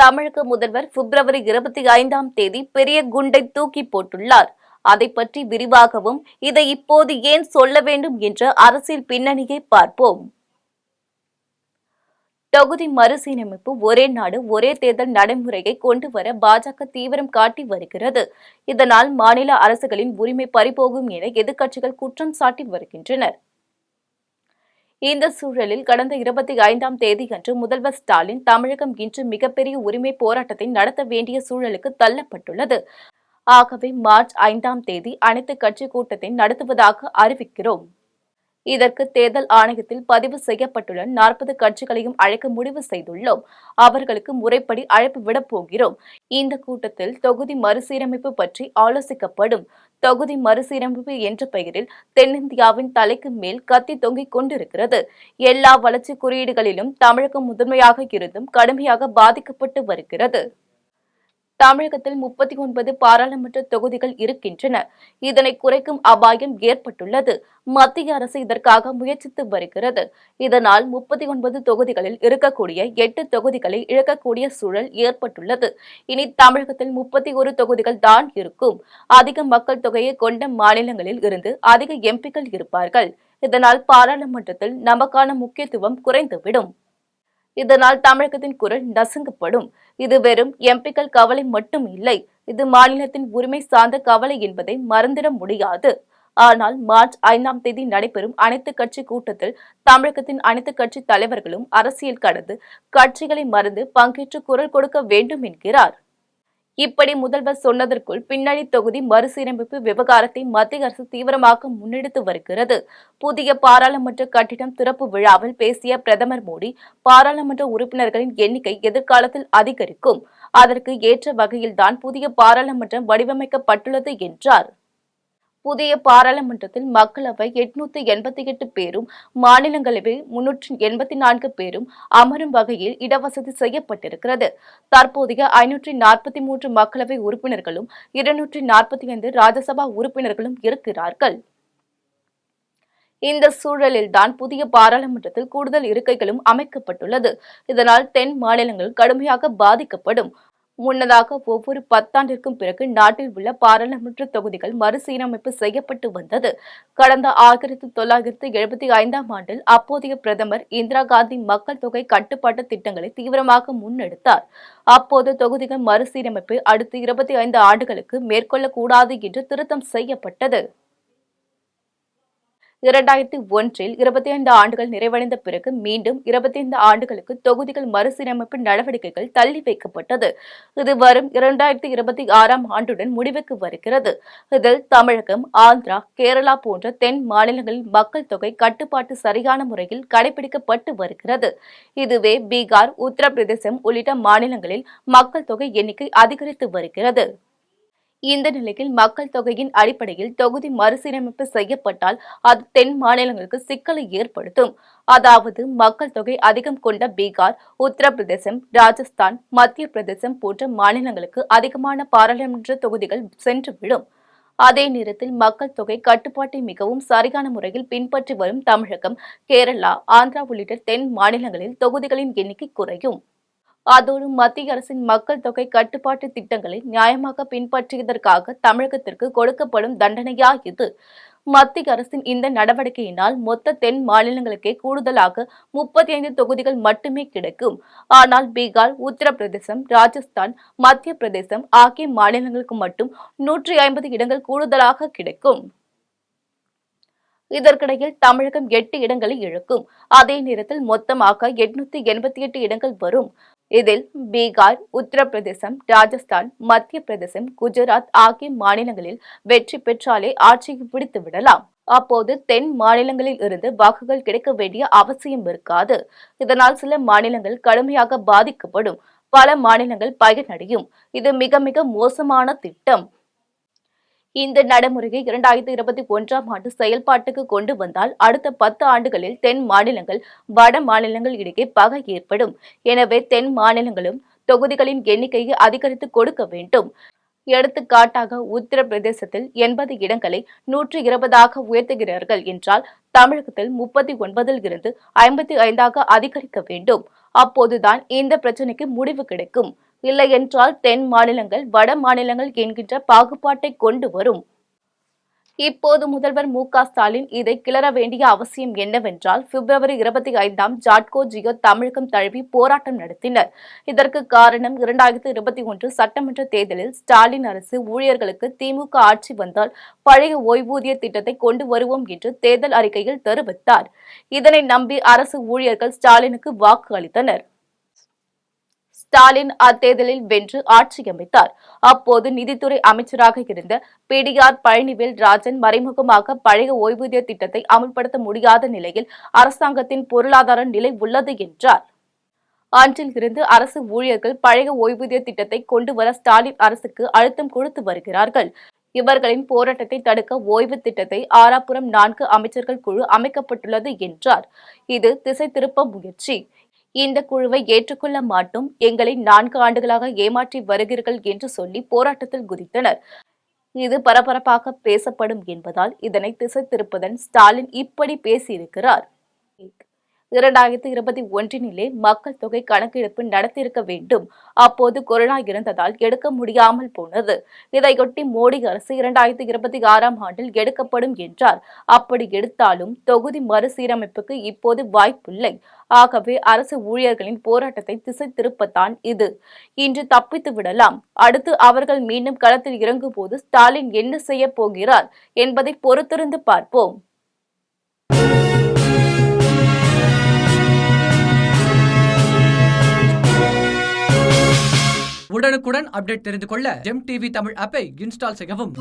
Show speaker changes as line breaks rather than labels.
தமிழக முதல்வர் பிப்ரவரி 25ஆம் தேதி பெரிய குண்டை தூக்கி போட்டுள்ளார். அதை பற்றி விரிவாகவும், இதை இப்போது ஏன் சொல்ல வேண்டும் என்ற அரசியல் பின்னணியை பார்ப்போம். தொகுதி மறுசீரமைப்பு, ஒரே நாடு ஒரே தேர்தல் நடைமுறையை கொண்டு வர பாஜக தீவிரம் காட்டி வருகிறது. இதனால் மாநில அரசுகளின் உரிமை பறிபோகும் என எதிர்க்கட்சிகள் குற்றம் சாட்டி வருகின்றனர். இந்த சூழலில் கடந்த 25ஆம் தேதியன்று முதல்வர் ஸ்டாலின் தமிழகம் இன்று மிகப்பெரிய உரிமை போராட்டத்தை நடத்த வேண்டிய சூழலுக்கு தள்ளப்பட்டுள்ளது. ஆகவே மார்ச் 5ஆம் தேதி அனைத்து கட்சி கூட்டத்தை நடத்துவதாக அறிவிக்கிறோம். இதற்கு தேர்தல் ஆணையத்தில் பதிவு செய்யப்பட்டுள்ள 40 கட்சிகளையும் அழைக்க முடிவு செய்துள்ளோம். அவர்களுக்கு முறைப்படி அழைப்பு விடப் போகிறோம். இந்த கூட்டத்தில் தொகுதி மறுசீரமைப்பு பற்றி ஆலோசிக்கப்படும். தொகுதி மறுசீரமைப்பு என்ற பெயரில் தென்னிந்தியாவின் தலைக்கு மேல் கத்தி தொங்கிக் கொண்டிருக்கிறது. எல்லா வளர்ச்சி குறியீடுகளிலும் தமிழகம் முதன்மையாக இருந்தும் கடுமையாக பாதிக்கப்பட்டு வருகிறது. தமிழகத்தில் 39 பாராளுமன்ற தொகுதிகள் இருக்கின்றன. இதனை குறைக்கும் அபாயம் ஏற்பட்டுள்ளது. மத்திய அரசு இதற்காக முயற்சித்து வருகிறது. இதனால் 39 தொகுதிகளில் இருக்கக்கூடிய 8 தொகுதிகளை இழக்கக்கூடிய சூழல் ஏற்பட்டுள்ளது. இனி தமிழகத்தில் 31 தொகுதிகள் தான் இருக்கும். அதிக மக்கள் தொகையை கொண்ட மாநிலங்களில் இருந்து அதிக எம்பிக்கள் இருப்பார்கள். இதனால் பாராளுமன்றத்தில் நமக்கான முக்கியத்துவம் குறைந்துவிடும். இதனால் தமிழகத்தின் குரல் நசுங்கப்படும். இது வெறும் எம்பிக்கள் கவலை மட்டும் இல்லை, இது மாநிலத்தின் உரிமை சார்ந்த கவலை என்பதை மறந்திட முடியாது. ஆனால் மார்ச் 5ஆம் தேதி நடைபெறும் அனைத்து கட்சி கூட்டத்தில் தமிழகத்தின் அனைத்து கட்சி தலைவர்களும் அரசியல் கடந்து கட்சிகளை மறந்து பங்கேற்று குரல் கொடுக்க வேண்டும் என்கிறார். இப்படி முதல்வர் சொன்னதற்குள் பின்னணி தொகுதி மறுசீரமைப்பு விவகாரத்தை மத்திய அரசு தீவிரமாக முன்னெடுத்து வருகிறது. புதிய பாராளுமன்ற கட்டிடம் திறப்பு விழாவில் பேசிய பிரதமர் மோடி, பாராளுமன்ற உறுப்பினர்களின் எண்ணிக்கை எதிர்காலத்தில் அதிகரிக்கும். அதற்கு ஏற்ற வகையில்தான் புதிய பாராளுமன்றம் வடிவமைக்கப்பட்டுள்ளது என்றார். புதிய பாராளுமன்றத்தில் மக்களவை 888 பேரும், மாநிலங்களவை 384 பேரும் அமரும் வகையில் இடவசதி செய்யப்பட்டிருக்கிறது. தற்போதைய 543 மக்களவை உறுப்பினர்களும் 245 ராஜ்யசபா உறுப்பினர்களும் இருக்கிறார்கள். இந்த சூழலில்தான் புதிய பாராளுமன்றத்தில் கூடுதல் இருக்கைகளும் அமைக்கப்பட்டுள்ளது. இதனால் தென் மாநிலங்கள் கடுமையாக பாதிக்கப்படும். முன்னதாக ஒவ்வொரு 10 ஆண்டிற்கும் பிறகு நாட்டில் உள்ள பாராளுமன்ற தொகுதிகள் மறுசீரமைப்பு செய்யப்பட்டு வந்தது. கடந்த 1975ஆம் ஆண்டில் அப்போதைய பிரதமர் இந்திரா காந்தி மக்கள் தொகை கட்டுப்பாட்டு திட்டங்களை தீவிரமாக முன்னெடுத்தார். அப்போது தொகுதிகள் மறுசீரமைப்பு அடுத்த 25 ஆண்டுகளுக்கு மேற்கொள்ளக்கூடாது என்று திருத்தம் செய்யப்பட்டது. 2001இல் 25 ஆண்டுகள் நிறைவடைந்த பிறகு மீண்டும் 25 ஆண்டுகளுக்கு தொகுதிகள் மறுசீரமைப்பு நடவடிக்கைகள் தள்ளி வைக்கப்பட்டது. இது வரும் 2026ஆம் ஆண்டுடன் முடிவுக்கு வருகிறது. இதில் தமிழகம், ஆந்திரா, கேரளா போன்ற தென் மாநிலங்களில் மக்கள் தொகை கட்டுப்பாட்டு சரியான முறையில் கடைபிடிக்கப்பட்டு வருகிறது. இதுவே பீகார், உத்தரப்பிரதேசம் உள்ளிட்ட மாநிலங்களில் மக்கள் தொகை எண்ணிக்கை அதிகரித்து வருகிறது. இந்த நிலையில் மக்கள் தொகையின் அடிப்படையில் தொகுதி மறுசீரமைப்பு செய்யப்பட்டால் அது தென் மாநிலங்களுக்கு சிக்கலை ஏற்படுத்தும். அதாவது மக்கள் தொகை அதிகம் கொண்ட பீகார், உத்தரப்பிரதேசம், ராஜஸ்தான், மத்திய பிரதேசம் போன்ற மாநிலங்களுக்கு அதிகமான பாராளுமன்ற தொகுதிகள் சென்றுவிடும். அதே நேரத்தில் மக்கள் தொகை கட்டுப்பாட்டை மிகவும் சரியான முறையில் பின்பற்றி வரும் தமிழகம், கேரளா, ஆந்திரா உள்ளிட்ட தென் மாநிலங்களில் தொகுதிகளின் எண்ணிக்கை குறையும். அதோடு மத்திய அரசின் மக்கள் தொகை கட்டுப்பாட்டு திட்டங்களை நியாயமாக பின்பற்றியதற்காக தமிழகத்திற்கு கொடுக்கப்படும் தண்டனையா இது? மத்திய அரசின் இந்த நடவடிக்கையினால் மொத்த தென் மாநிலங்களுக்கே கூடுதலாக 35 தொகுதிகள் மட்டுமே கிடைக்கும். ஆனால் பீகார், உத்தரப்பிரதேசம், ராஜஸ்தான், மத்திய பிரதேசம் ஆகிய மாநிலங்களுக்கு மட்டும் 150 இடங்கள் கூடுதலாக கிடைக்கும். இதற்கிடையில் தமிழகம் 8 இடங்களை இழக்கும். அதே நேரத்தில் மொத்தமாக 888 இடங்கள் வரும். இதில் பீகார், உத்தரப்பிரதேசம், ராஜஸ்தான், மத்திய பிரதேசம், குஜராத் ஆகிய மாநிலங்களில் வெற்றி பெற்றாலே ஆட்சியை பிடித்து விடலாம். அப்போது தென் மாநிலங்களில் இருந்து வாக்குகள் கிடைக்க வேண்டிய அவசியம் இருக்காது. இதனால் சில மாநிலங்கள் கடுமையாக பாதிக்கப்படும். பல மாநிலங்கள் பயனடையும். இது மிக மிக மோசமான திட்டம். இந்த நடைமுறையை 2021ஆம் ஆண்டு செயல்பாட்டுக்கு கொண்டு வந்தால் அடுத்த 10 ஆண்டுகளில் தென் மாநிலங்கள், வட மாநிலங்கள் இடையே பகை ஏற்படும். எனவே தென் மாநிலங்களும் தொகுதிகளின் எண்ணிக்கையை அதிகரித்து கொடுக்க வேண்டும். எடுத்துக்காட்டாக உத்தரப்பிரதேசத்தில் 80 இடங்களை 120ஆக உயர்த்துகிறார்கள் என்றால் தமிழகத்தில் 39இல் இருந்து 55ஆக அதிகரிக்க வேண்டும். அப்போதுதான் இந்த பிரச்சினைக்கு முடிவு கிடைக்கும். இல்லையென்றால் தென் மாநிலங்கள் வட மாநிலங்கள் என்கின்ற பாகுபாட்டை கொண்டு வரும். இப்போது முதல்வர் மு.க.ஸ்டாலின் இதை கிளற வேண்டிய அவசியம் என்னவென்றால், February 25 ஜாட்கோ ஜியோ தமிழகம் தழுவி போராட்டம் நடத்தினர். இதற்கு காரணம் 2021 சட்டமன்ற தேர்தலில் ஸ்டாலின் அரசு ஊழியர்களுக்கு திமுக ஆட்சி வந்தால் பழைய ஓய்வூதிய திட்டத்தை கொண்டு வருவோம் என்று தேர்தல் அறிக்கையில் தெரிவித்தார். இதனை நம்பி அரசு ஊழியர்கள் ஸ்டாலினுக்கு வாக்கு அளித்தனர். ஸ்டாலின் அத்தேர்தலில் வென்று ஆட்சி அமைத்தார். அப்போது நிதித்துறை அமைச்சராக இருந்த பிடிஆர் பழனிவேல் ராஜன் மறைமுகமாக பழைய ஓய்வூதிய திட்டத்தை அமல்படுத்த முடியாத நிலையில் அரசாங்கத்தின் பொருளாதார நிலை உள்ளது என்றார். அன்றில் இருந்து அரசு ஊழியர்கள் பழைய ஓய்வூதிய திட்டத்தை கொண்டு வர ஸ்டாலின் அரசுக்கு அழுத்தம் கொடுத்து வருகிறார்கள். இவர்களின் போராட்டத்தை தடுக்க ஓய்வு திட்டத்தை ஆராபுரம் 4 அமைச்சர்கள் குழு அமைக்கப்பட்டுள்ளது என்றார். இது திசை திருப்ப முயற்சி. இந்த குழுவை ஏற்றுக்கொள்ள மாட்டோம், எங்களை 4 ஆண்டுகளாக ஏமாற்றி வருகிறீர்கள் என்று சொல்லி போராட்டத்தில் குதித்தனர். இது பரபரப்பாக பேசப்படும் என்பதால் இதனை திசை திருப்பதன் ஸ்டாலின் இப்படி பேசியிருக்கிறார். 2021 மக்கள் தொகை கணக்கெடுப்பு நடத்தியிருக்க வேண்டும். அப்போது கொரோனா இருந்ததால் எடுக்க முடியாமல் போனது. இதையொட்டி மோடி அரசு 2026 ஆண்டில் எடுக்கப்படும் என்றார். அப்படி எடுத்தாலும் தொகுதி மறுசீரமைப்புக்கு இப்போது வாய்ப்பில்லை. ஆகவே அரசு ஊழியர்களின் போராட்டத்தை திசை திருப்பத்தான் இது. இன்று தப்பித்து விடலாம். அடுத்து அவர்கள் மீண்டும் களத்தில் இறங்கும்போது ஸ்டாலின் என்ன செய்ய போகிறார் என்பதை பொறுத்திருந்து பார்ப்போம்.
உடனுக்குடன் அப்டேட் தெரிந்து கொள்ள ஜெம் டிவி தமிழ் ஆப்பை இன்ஸ்டால் செய்யவும்.